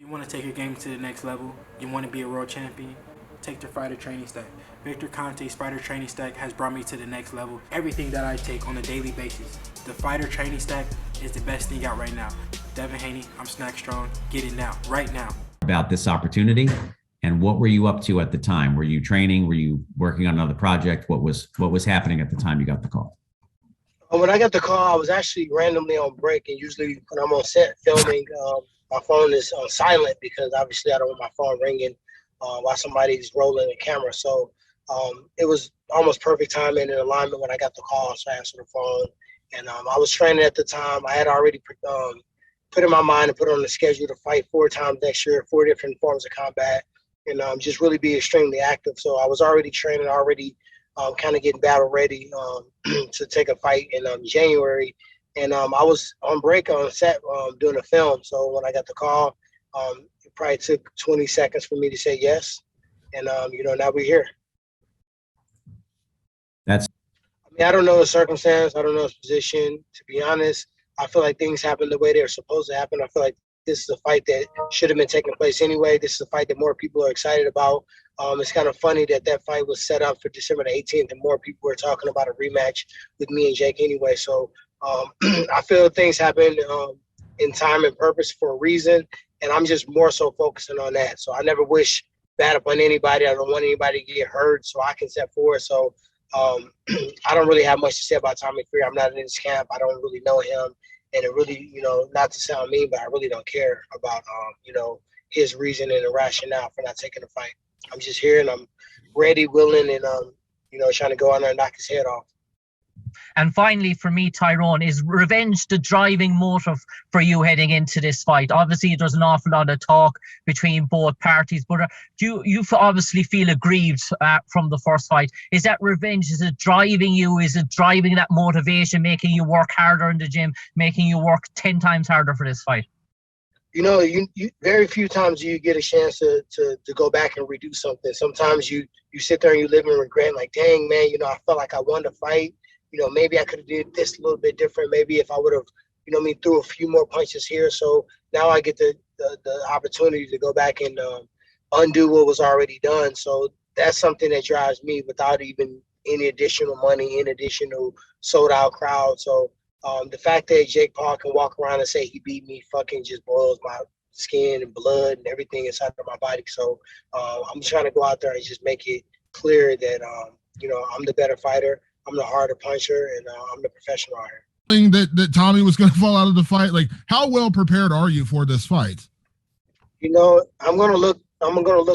You want to take your game to the next level, you want to be a world champion, take the fighter training stack. Victor Conte's fighter training stack has brought me to the next level. Everything that I take on a daily basis, the fighter training stack is the best thing out right now. Devin Haney, I'm Snack Strong. Get it now, right now. About this opportunity, and what were you up to at the time? Were you training? Were you working on another project? What was happening at the time you got the call? When I got the call, I was actually randomly on break, and usually when I'm on set filming, my phone is on silent because obviously I don't want my phone ringing while somebody's rolling the camera. So it was almost perfect timing and alignment when I got the call, so I answered the phone. And I was training at the time. I had already put in my mind and put on the schedule to fight 4 times next year, 4 different forms of combat, and just really be extremely active. So I was already training, already kind of getting battle ready to take a fight in January. And I was on break on set doing a film. So when I got the call, it probably took 20 seconds for me to say yes. And, now we're here. I don't know the circumstance. I don't know his position. To be honest, I feel like things happen the way they're supposed to happen. I feel like this is a fight that should have been taking place anyway. This is a fight that more people are excited about. It's kind of funny that fight was set up for December the 18th, and more people were talking about a rematch with me and Jake anyway. So I feel things happen in time and purpose for a reason, and I'm just more so focusing on that. So I never wish bad upon anybody. I don't want anybody to get hurt, so I can step forward. So I don't really have much to say about Tommy Fury. I'm not in his camp. I don't really know him. And it really, not to sound mean, but I really don't care about, his reason and the rationale for not taking the fight. I'm just here and I'm ready, willing, and, trying to go out there and knock his head off. And finally, for me, Tyron, is revenge the driving motive for you heading into this fight? Obviously, there's an awful lot of talk between both parties, but you obviously feel aggrieved from the first fight. Is that revenge? Is it driving you? Is it driving that motivation, making you work harder in the gym, making you work 10 times harder for this fight? You very few times you get a chance to go back and redo something. Sometimes you sit there and you live in regret, like, dang, man, I felt like I won the fight. Maybe I could have did this a little bit different. Maybe if I would have, threw a few more punches here. So now I get the opportunity to go back and undo what was already done. So that's something that drives me without even any additional money, any additional sold out crowd. So the fact that Jake Paul can walk around and say he beat me fucking just boils my skin and blood and everything inside of my body. So I'm trying to go out there and just make it clear that, I'm the better fighter. I'm the harder puncher, and I'm the professional here. That Tommy was going to fall out of the fight. Like, how well prepared are you for this fight? I'm gonna look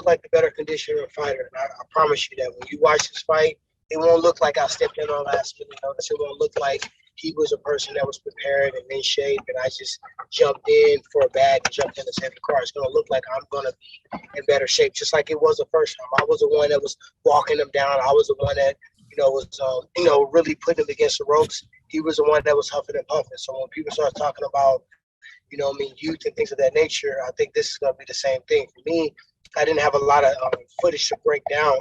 like the better conditioner fighter. And I promise you that when you watch this fight, it won't look like I stepped in on last minute notice. It won't look like he was a person that was prepared and in shape, and I just jumped in for a bag and jumped in the second car. It's gonna look like I'm gonna be in better shape, just like it was the first time. I was the one that was walking him down. I was the one that was really putting him against the ropes. He was the one that was huffing and puffing. So when people start talking about, youth and things of that nature, I think this is going to be the same thing. For me, I didn't have a lot of footage to break down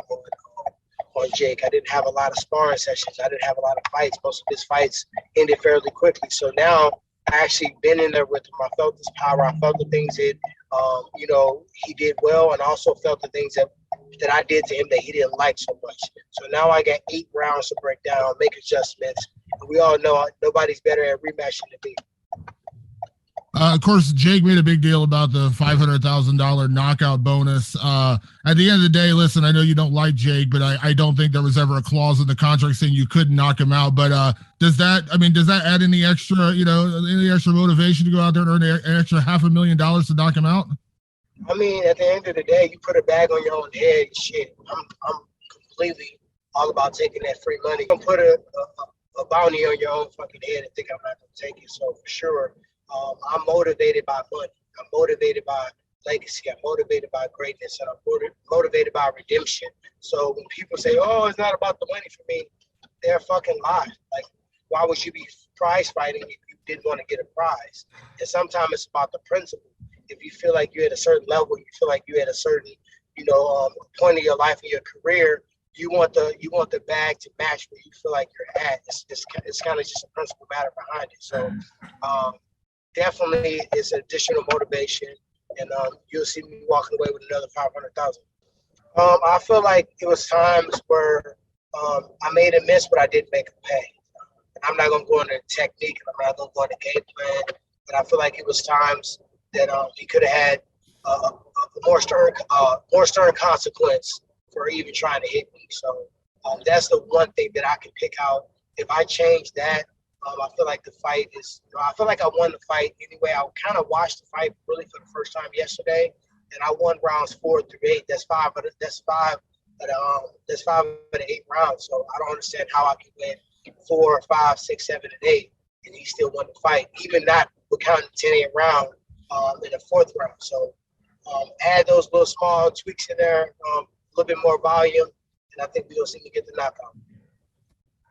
on Jake. I didn't have a lot of sparring sessions. I didn't have a lot of fights. Most of his fights ended fairly quickly. So now I actually been in there with him. I felt his power. I felt the things that, he did well, and also felt the things that I did to him that he didn't like so much. So now I got 8 rounds to break down, make adjustments. And we all know nobody's better at rematching than me. Of course, Jake made a big deal about the $500,000 knockout bonus. At the end of the day, listen, I know you don't like Jake, but I don't think there was ever a clause in the contract saying you couldn't knock him out. But does that add any extra motivation to go out there and earn an extra $500,000 to knock him out? I mean, at the end of the day, you put a bag on your own head. Shit, I'm completely all about taking that free money. You don't put a bounty on your own fucking head and think I'm not going to take it. So for sure, I'm motivated by money. I'm motivated by legacy. I'm motivated by greatness, and I'm motivated by redemption. So when people say, "Oh, it's not about the money for me," they're fucking lying. Like, why would you be prize fighting if you didn't want to get a prize? And sometimes it's about the principle. If you feel like you're at a certain level, you feel like you're at a certain, point of your life and your career, you want the bag to match where you feel like you're at. It's kind of just a principle matter behind it. So definitely it's additional motivation. and you'll see me walking away with another 500,000. I feel like it was times where I made a miss, but I didn't make a pay. I'm not gonna go into technique, and I'm not gonna go into game plan, but I feel like it was times that he could have had a more stern consequence for even trying to hit me. So that's the one thing that I can pick out. If I change that, I feel like the fight is. I feel like I won the fight anyway. I kind of watched the fight really for the first time yesterday, and I won rounds 4 through 8. That's five of the 8 rounds. So I don't understand how I can win 4, 5, 6, 7, and 8, and he still won the fight, even not counting the 10th round in the 4th round. So add those little small tweaks in there, a little bit more volume, and I think we'll see me get the knockout.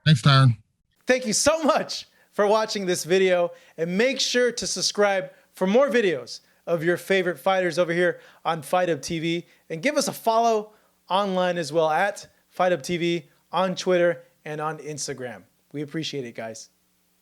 Thanks, Tyron. Thank you so much for watching this video, and make sure to subscribe for more videos of your favorite fighters over here on Fight Up TV, and give us a follow online as well at Fight Up TV on Twitter and on Instagram. We appreciate it, guys.